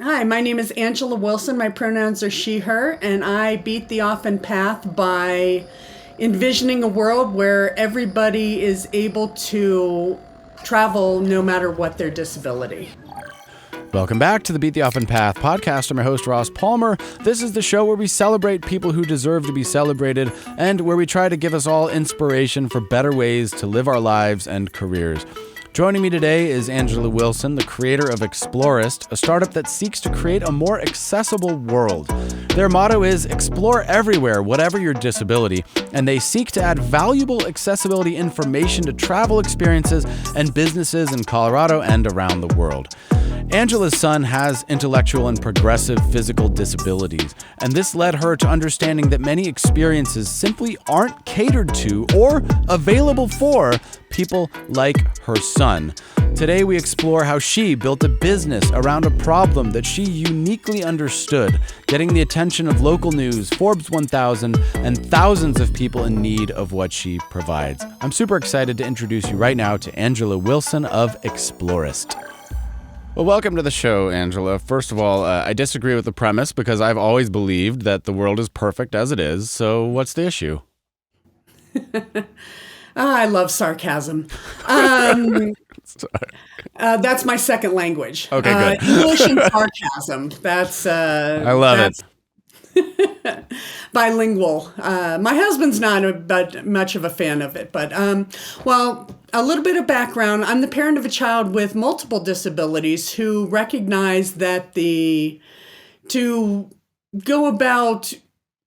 Hi, my name is Angela Wilson. My pronouns are she, her, and I beat the often path by envisioning a world where everybody is able to travel no matter what their disability. Welcome back to the Beat the Often Path podcast. I'm your host, Ross Palmer. This is the show where we celebrate people who deserve to be celebrated and where we try to give us all inspiration for better ways to live our lives and careers. Joining me today is Angela Wilson, the creator of Exploryst, a startup that seeks to create a more accessible world. Their motto is explore everywhere, whatever your disability, and they seek to add valuable accessibility information to travel experiences and businesses in Colorado and around the world. Angela's son has intellectual and progressive physical disabilities, and this led her to understanding that many experiences simply aren't catered to or available for people like her son. Today we explore how she built a business around a problem that she uniquely understood, getting the attention of local news, Forbes 1000, and thousands of people in need of what she provides. I'm super excited to introduce you right now to Angela Wilson of Exploryst. Well, welcome to the show, Angela. First of all, I disagree with the premise because I've always believed that the world is perfect as it is. So what's the issue? I love sarcasm. That's my second language. Okay, good. English and sarcasm. I love it. Bilingual. My husband's not much of a fan of it, but a little bit of background. I'm the parent of a child with multiple disabilities who recognize that to go about,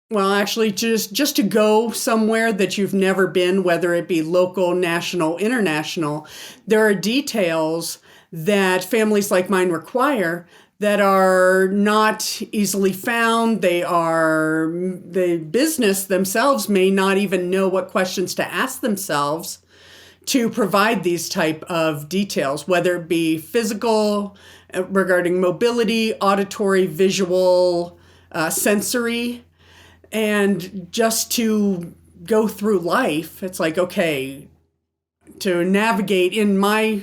just to go somewhere that you've never been, whether it be local, national, international, there are details that families like mine require that are not easily found. The business themselves may not even know what questions to ask themselves to provide these type of details, whether it be physical, regarding mobility, auditory, visual, sensory, and just to go through life. It's like, okay, to navigate in my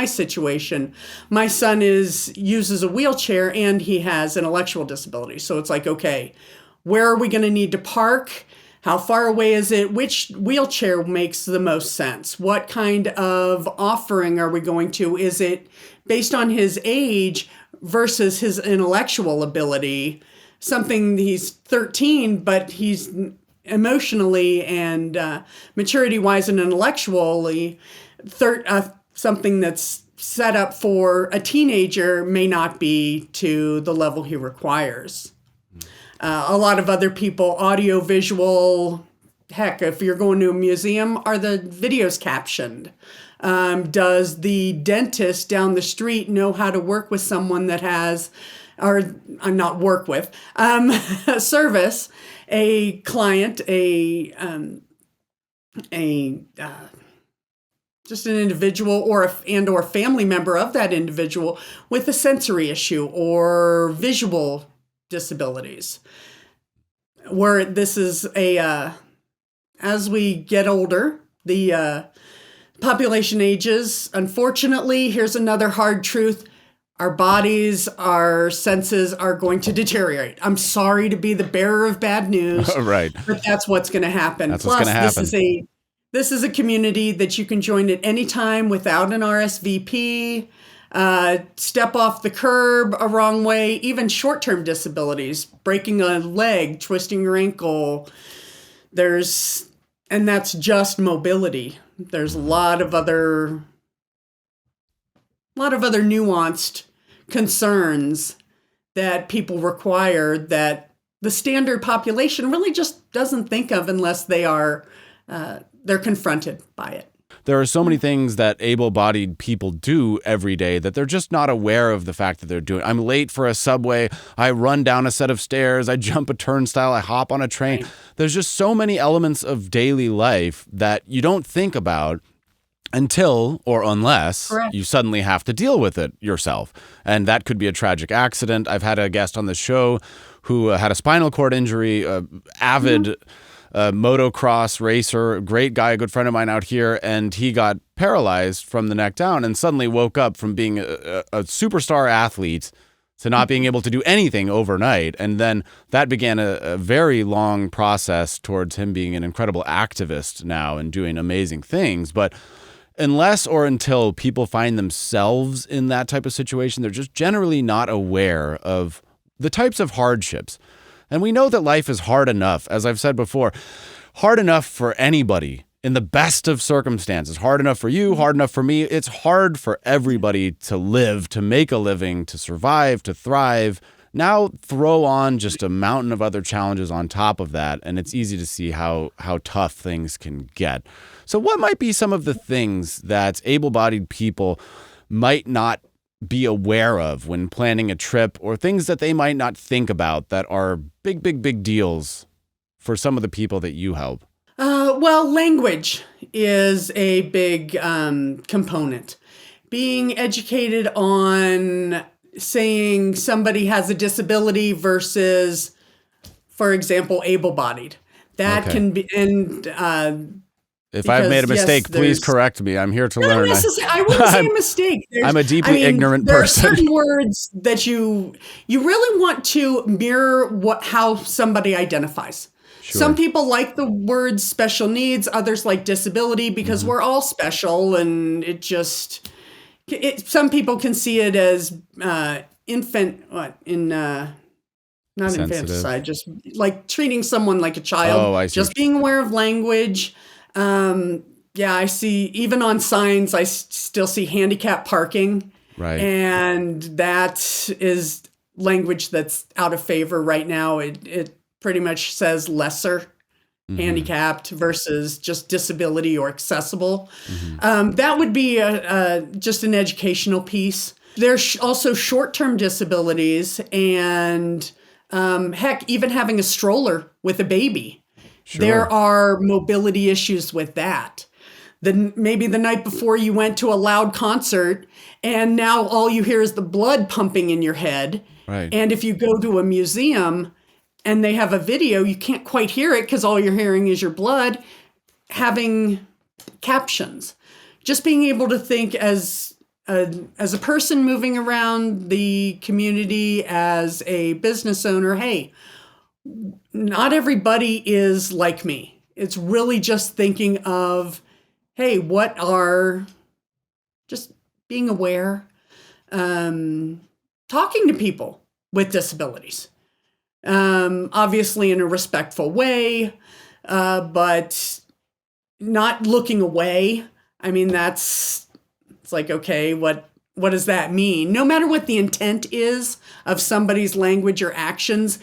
situation, my son uses a wheelchair and he has intellectual disability. So it's like, okay, where are we going to need to park? How far away is it? Which wheelchair makes the most sense? What kind of offering are we going to? Is it based on his age versus his intellectual ability? Something, he's 13, but he's emotionally and maturity-wise and intellectually something that's set up for a teenager may not be to the level he requires. A lot of other people, audio, visual, heck, if you're going to a museum, are the videos captioned? Does the dentist down the street know how to work with someone that has, or not work with, service a client, just an individual or a family member of that individual with a sensory issue or visual disabilities? Where this is as we get older, the population ages. Unfortunately, here's another hard truth. Our bodies, our senses are going to deteriorate. I'm sorry to be the bearer of bad news, Right. but that's what's going to happen. That's what's going to happen. This is a community that you can join at any time without an RSVP, step off the curb a wrong way, even short-term disabilities, breaking a leg, twisting your ankle. And that's just mobility. There's a lot of other nuanced concerns that people require that the standard population really just doesn't think of unless they're confronted by it. There are so many things that able-bodied people do every day that they're just not aware of the fact that they're doing. I'm late for a subway. I run down a set of stairs. I jump a turnstile. I hop on a train. Right. There's just so many elements of daily life that you don't think about until or unless Correct. You suddenly have to deal with it yourself. And that could be a tragic accident. I've had a guest on the show who had a spinal cord injury, avid a motocross racer, great guy, a good friend of mine out here, and he got paralyzed from the neck down and suddenly woke up from being a superstar athlete to not being able to do anything overnight. And then that began a very long process towards him being an incredible activist now and doing amazing things. But unless or until people find themselves in that type of situation, they're just generally not aware of the types of hardships. And we know that life is hard enough, as I've said before, hard enough for anybody in the best of circumstances. Hard enough for you, hard enough for me. It's hard for everybody to live, to make a living, to survive, to thrive. Now throw on just a mountain of other challenges on top of that, and it's easy to see how tough things can get. So what might be some of the things that able-bodied people might not be aware of when planning a trip, or things that they might not think about that are big, big, big deals for some of the people that you help? Well, language is a big component. Being educated on saying somebody has a disability versus, for example, able-bodied. That can be, and if I've made a mistake, please correct me. I'm here to learn. I wouldn't say a mistake. I'm a deeply ignorant person. There are certain words that you really want to mirror how somebody identifies. Sure. Some people like the words special needs, others like disability, because we're all special, and some people can see it as not infanticide, just like treating someone like a child. Oh, I see. Just being aware of language. I see, even on signs, I still see handicap parking. Right. And that is language that's out of favor right now. It pretty much says lesser handicapped versus just disability or accessible. That would be just an educational piece. There's also short-term disabilities, and heck, even having a stroller with a baby. Sure. There are mobility issues with that. Then maybe the night before you went to a loud concert, and now all you hear is the blood pumping in your head. Right. And if you go to a museum and they have a video, you can't quite hear it because all you're hearing is your blood. Having captions, just being able to think as a person moving around the community, as a business owner, hey, not everybody is like me. It's really just thinking of, hey, just being aware, talking to people with disabilities. Obviously in a respectful way, but not looking away. I mean, it's like, okay, what does that mean? No matter what the intent is of somebody's language or actions,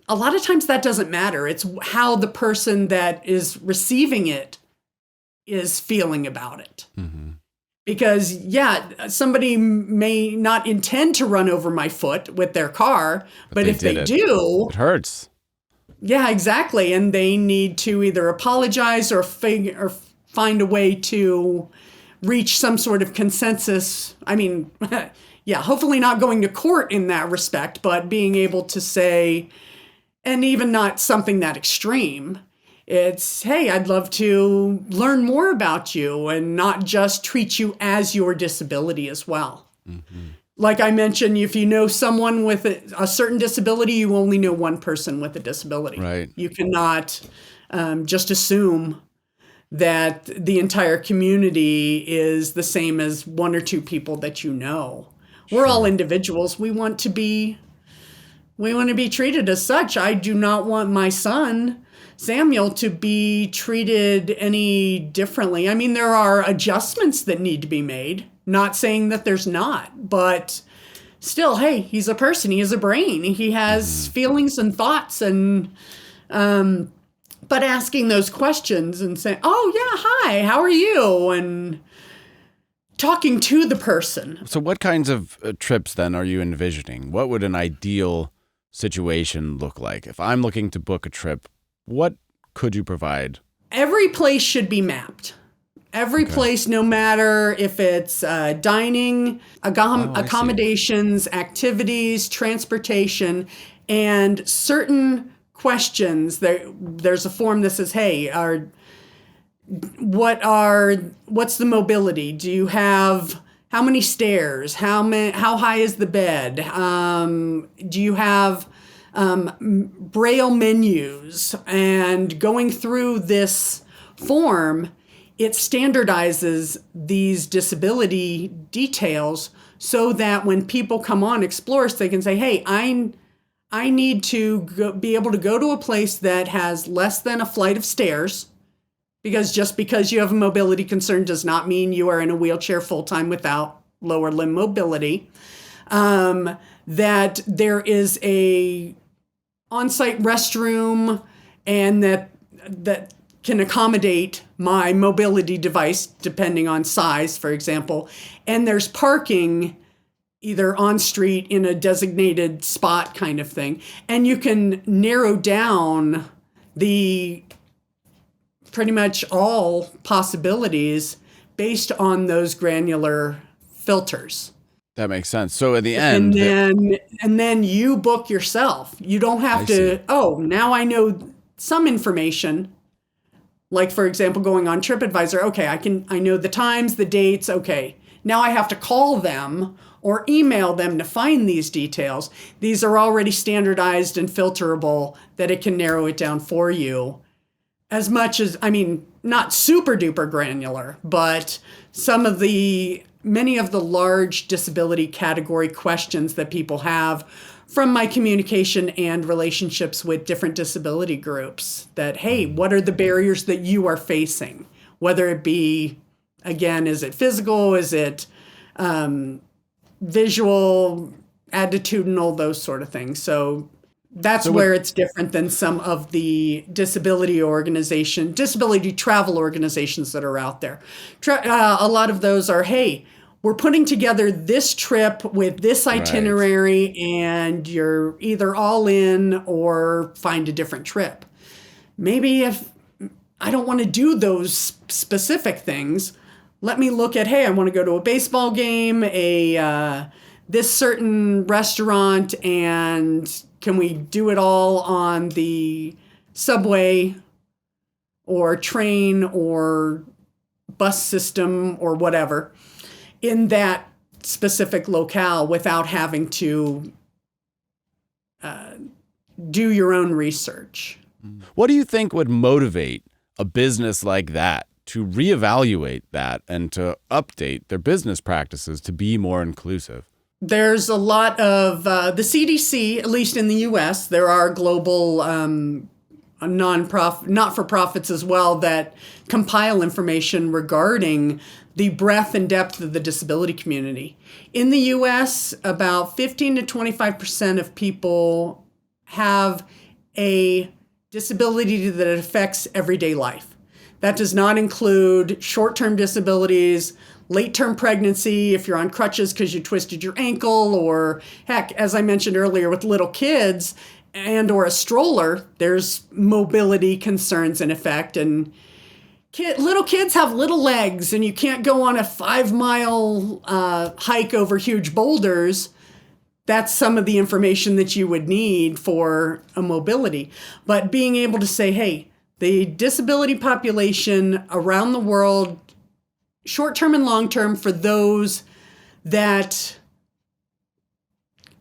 a lot of times that doesn't matter. It's how the person that is receiving it is feeling about it. Mm-hmm. Because, somebody may not intend to run over my foot with their car, but if they do, it hurts. Yeah, exactly. And they need to either apologize or find a way to reach some sort of consensus. I mean, hopefully not going to court in that respect, but being able to say, and even not something that extreme, it's, hey, I'd love to learn more about you, and not just treat you as your disability as well. Mm-hmm. Like I mentioned, if you know someone with a certain disability, you only know one person with a disability. Right. You cannot just assume that the entire community is the same as one or two people that you know. Sure. We're all individuals. We want to be treated as such. I do not want my son, Samuel, to be treated any differently. I mean, there are adjustments that need to be made. Not saying that there's not, but still, hey, he's a person. He has a brain. He has feelings and thoughts, and but asking those questions and saying, "Oh yeah, hi, how are you?" and talking to the person. So, what kinds of trips then are you envisioning? What would an ideal situation look like? If I'm looking to book a trip, what could you provide? Every place should be mapped. Every place, no matter if it's dining, accommodations, activities, transportation, and certain questions. There's a form that says, hey, what's the mobility? Do you have, how many stairs? How high is the bed? Do you have Braille menus? And going through this form, it standardizes these disability details so that when people come on Exploryst, they can say, hey, I need to be able to go to a place that has less than a flight of stairs, because just because you have a mobility concern does not mean you are in a wheelchair full-time without lower limb mobility. That there is a on-site restroom and that can accommodate my mobility device depending on size, for example. And there's parking either on street in a designated spot kind of thing. And you can narrow down the pretty much all possibilities based on those granular filters. That makes sense. So at the end, and then you book yourself. You don't have to, oh, now I know some information. Like, for example, going on TripAdvisor, okay, I know the times, the dates, okay. Now I have to call them or email them to find these details. These are already standardized and filterable that it can narrow it down for you. As much as, I mean, not super duper granular, but many of the large disability category questions that people have from my communication and relationships with different disability groups, that, hey, what are the barriers that you are facing? Whether it be, again, is it physical? Is it visual, attitudinal, those sort of things. So that's where it's different than some of the disability travel organizations that are out there. A lot of those are, hey, we're putting together this trip with this itinerary, and you're either all in or find a different trip. Maybe if I don't want to do those specific things, let me look at, hey, I want to go to a baseball game, this certain restaurant, and can we do it all on the subway or train or bus system or whatever in that specific locale without having to do your own research. What do you think would motivate a business like that to reevaluate that and to update their business practices to be more inclusive? There's a lot of the CDC, at least in the U.S., there are global not-for-profits as well that compile information regarding the breadth and depth of the disability community. In the U.S., about 15 to 25% of people have a disability that affects everyday life. That does not include short-term disabilities, late-term pregnancy, if you're on crutches because you twisted your ankle, or heck, as I mentioned earlier, with little kids and or a stroller, there's mobility concerns in effect. And little kids have little legs, and you can't go on a 5-mile hike over huge boulders. That's some of the information that you would need for a mobility. But being able to say, hey, the disability population around the world, short-term and long-term, for those that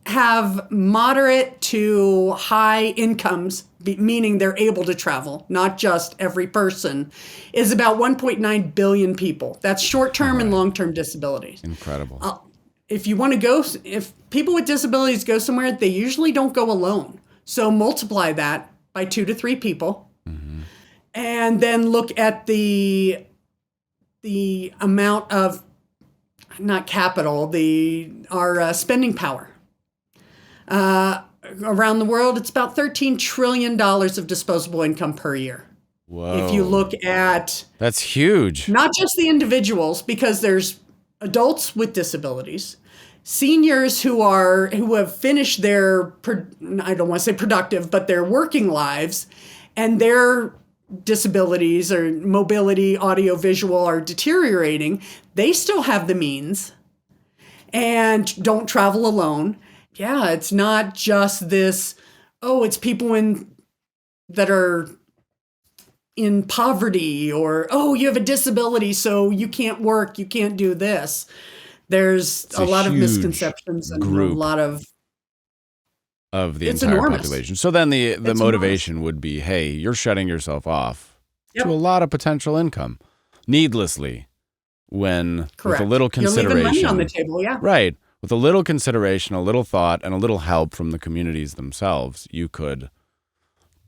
have moderate to high incomes, meaning they're able to travel, not just every person, is about 1.9 billion people. That's short-term and long-term disabilities. Incredible. If people with disabilities go somewhere, they usually don't go alone. So multiply that by 2 to 3 people, and then look at the amount of, not capital, our spending power. Around the world, it's about $13 trillion of disposable income per year. Whoa. If you look at... That's huge. Not just the individuals, because there's adults with disabilities, seniors who have finished their, I don't want to say productive, but their working lives, and their disabilities or mobility, audio, visual are deteriorating. They still have the means and don't travel alone. Yeah, it's not just this, it's people in that are in poverty, or, oh, you have a disability, so you can't work, you can't do this. There's It's a lot of huge misconceptions and a group lot of, the it's entire enormous. population. So then the It's motivation would be, hey, you're shutting yourself off Yep. to a lot of potential income needlessly when Correct. with a little You're leaving money consideration on the table, yeah. right, with a little consideration, a little thought, and a little help from the communities themselves, you could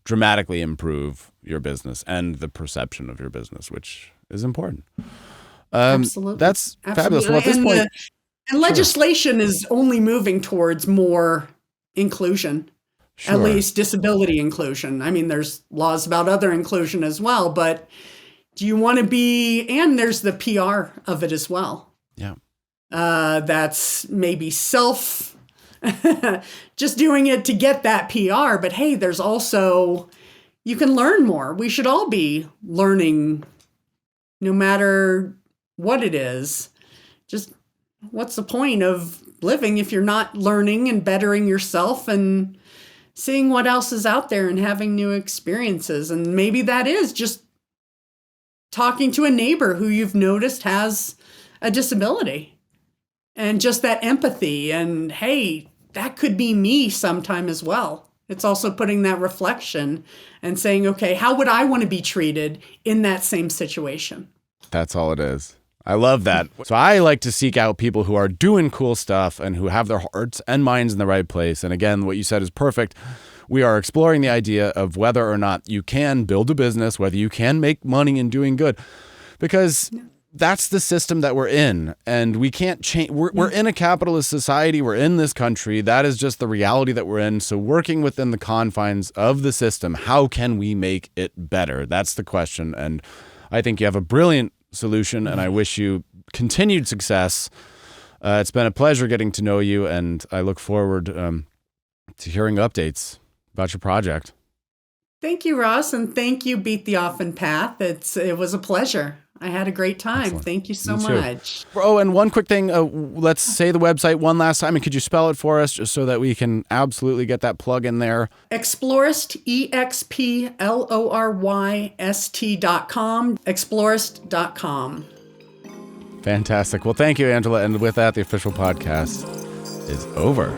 dramatically improve your business and the perception of your business, which is important. Absolutely. That's fabulous. Well, at this And point, and legislation is only moving towards more inclusion, sure. at least disability inclusion. I mean, there's laws about other inclusion as well, but do you want to be, and there's the PR of it as well. Yeah. That's maybe just doing it to get that PR, but hey, there's also, you can learn more. We should all be learning no matter what it is. Just what's the point of living if you're not learning and bettering yourself and seeing what else is out there and having new experiences? And maybe that is just talking to a neighbor who you've noticed has a disability, and just that empathy, and hey, that could be me sometime as well. It's also putting that reflection and saying, okay, how would I want to be treated in that same situation? That's all it is. I love that. So I like to seek out people who are doing cool stuff and who have their hearts and minds in the right place. And again, what you said is perfect. We are exploring the idea of whether or not you can build a business, whether you can make money in doing good, because that's the system that we're in, and we can't change. We're in a capitalist society. We're in this country. That is just the reality that we're in. So working within the confines of the system, how can we make it better? That's the question. And I think you have a brilliant solution, and I wish you continued success. It's been a pleasure getting to know you, and I look forward to hearing updates about your project. Thank you, Ross, and thank you, Beat the Often Path. It was a pleasure. I had a great time. Excellent. Thank you so Me too. much. Oh, and one quick thing. Let's say the website one last time, and could you spell it for us just so that we can absolutely get that plug in there? Exploryst, EXPLORYST.com, Exploryst.com. Fantastic. Well, thank you, Angela. And with that, the official podcast is over.